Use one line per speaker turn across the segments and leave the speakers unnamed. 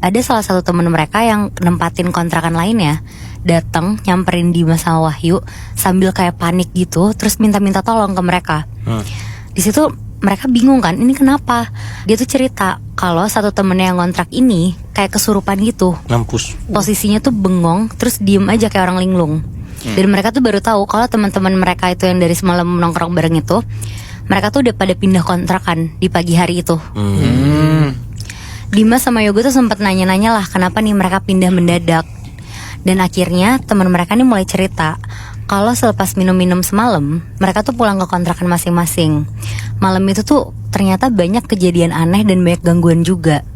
ada salah satu temen mereka yang nempatin kontrakan lainnya datang nyamperin Dimas sama Wahyu sambil kayak panik gitu, terus minta tolong ke mereka. Di situ mereka bingung kan, ini kenapa? Dia tuh cerita kalau satu temennya yang kontrak ini kayak kesurupan gitu.
Mampus.
Posisinya tuh bengong, terus diem aja kayak orang linglung. Dan mereka tuh baru tahu kalau teman-teman mereka itu yang dari semalam nongkrong bareng itu, mereka tuh udah pada pindah kontrakan di pagi hari itu. Dimas sama Yoga tuh sempat nanya-nanya lah kenapa nih mereka pindah mendadak. Dan akhirnya teman mereka nih mulai cerita kalau selepas minum-minum semalam, mereka tuh pulang ke kontrakan masing-masing. Malam itu tuh ternyata banyak kejadian aneh dan banyak gangguan juga.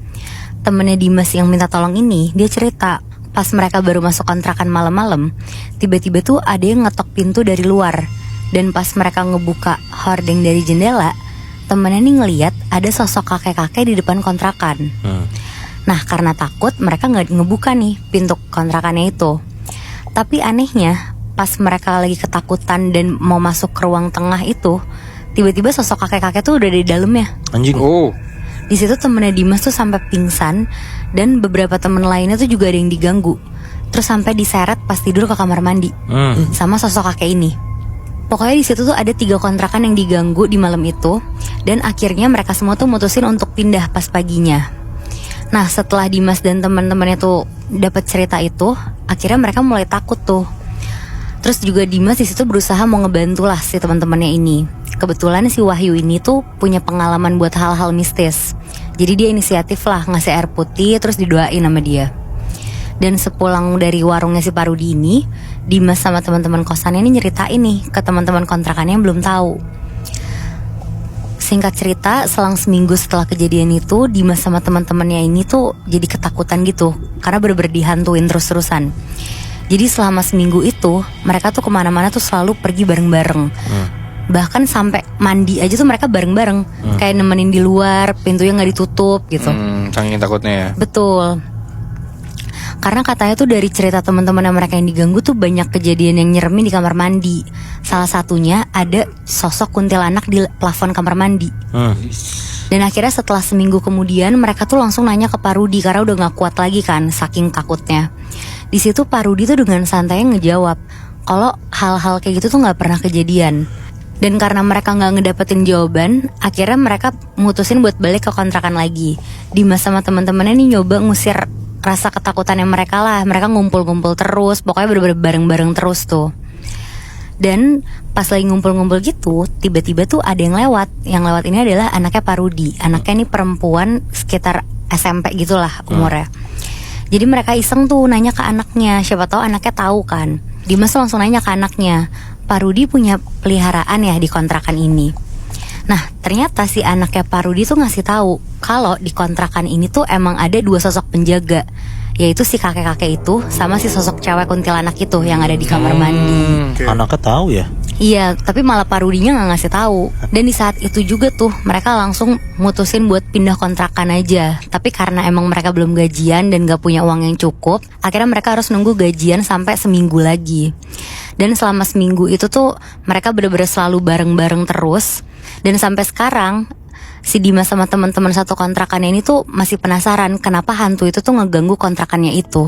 Temennya Dimas yang minta tolong ini, dia cerita pas mereka baru masuk kontrakan malam-malam, tiba-tiba tuh ada yang ngetok pintu dari luar. Dan pas mereka ngebuka hordeng dari jendela, temennya nih ngeliat ada sosok kakek-kakek di depan kontrakan. Nah karena takut mereka gak ngebuka nih pintu kontrakannya itu. Tapi anehnya pas mereka lagi ketakutan dan mau masuk ke ruang tengah itu, tiba-tiba sosok kakek-kakek tuh udah di dalamnya.
Anjing.
Di situ temennya Dimas tuh sampai pingsan. Dan beberapa temen lainnya tuh juga ada yang diganggu. Terus sampai diseret pas tidur ke kamar mandi sama sosok kakek ini. Pokoknya di situ tuh ada 3 kontrakan yang diganggu di malam itu. Dan akhirnya mereka semua tuh mutusin untuk pindah pas paginya. Nah setelah Dimas dan teman-temannya tuh dapat cerita itu, akhirnya mereka mulai takut tuh. Terus juga Dimas di situ berusaha mau ngebantu lah si teman-temannya ini. Kebetulan si Wahyu ini tuh punya pengalaman buat hal-hal mistis. Jadi dia inisiatif lah ngasih air putih terus didoain sama dia. Dan sepulang dari warungnya si Parudi ini, Dimas sama teman-teman kosannya ini nyeritain nih ke teman-teman kontrakannya yang belum tahu. Singkat cerita, selang seminggu setelah kejadian itu, Dimas sama teman-temannya ini tuh jadi ketakutan gitu, karena bener-bener dihantuin terus-terusan. Jadi selama seminggu itu, mereka tuh kemana-mana tuh selalu pergi bareng-bareng. Bahkan sampai mandi aja tuh mereka bareng-bareng, kayak nemenin di luar, pintunya nggak ditutup gitu.
Saking takutnya ya.
Betul. Karena katanya tuh dari cerita teman-teman mereka yang diganggu tuh banyak kejadian yang nyeremin di kamar mandi. Salah satunya ada sosok kuntilanak di plafon kamar mandi. Dan akhirnya setelah seminggu kemudian mereka tuh langsung nanya ke Pak Rudi karena udah gak kuat lagi kan saking takutnya. Di situ Pak Rudi tuh dengan santainya ngejawab kalau hal-hal kayak gitu tuh gak pernah kejadian. Dan karena mereka gak ngedapetin jawaban, akhirnya mereka mutusin buat balik ke kontrakan lagi. Dimas sama teman-temannya nih nyoba ngusir rasa ketakutannya mereka lah. Mereka ngumpul-ngumpul terus, pokoknya bener-bener bareng-bareng terus tuh. Dan pas lagi ngumpul-ngumpul gitu, tiba-tiba tuh ada yang lewat. Yang lewat ini adalah anaknya Pak Rudi. Anaknya ini perempuan sekitar SMP gitulah umurnya. Jadi mereka iseng tuh nanya ke anaknya, siapa tahu anaknya tahu kan. Dimas tuh langsung nanya ke anaknya, Pak Rudi punya peliharaan ya di kontrakan ini. Nah ternyata si anaknya Pak Rudi tuh ngasih tahu kalau di kontrakan ini tuh emang ada 2 sosok penjaga, yaitu si kakek-kakek itu sama si sosok cewek kuntilanak itu yang ada di kamar mandi.
Anaknya tahu ya?
Iya, tapi malah Pak Rudinya nggak ngasih tahu. Dan di saat itu juga tuh mereka langsung mutusin buat pindah kontrakan aja. Tapi karena emang mereka belum gajian dan gak punya uang yang cukup, akhirnya mereka harus nunggu gajian sampai seminggu lagi. Dan selama seminggu itu tuh mereka bener-bener selalu bareng-bareng terus. Dan sampai sekarang si Dimas sama teman-teman satu kontrakannya ini tuh masih penasaran kenapa hantu itu tuh ngeganggu kontrakannya itu.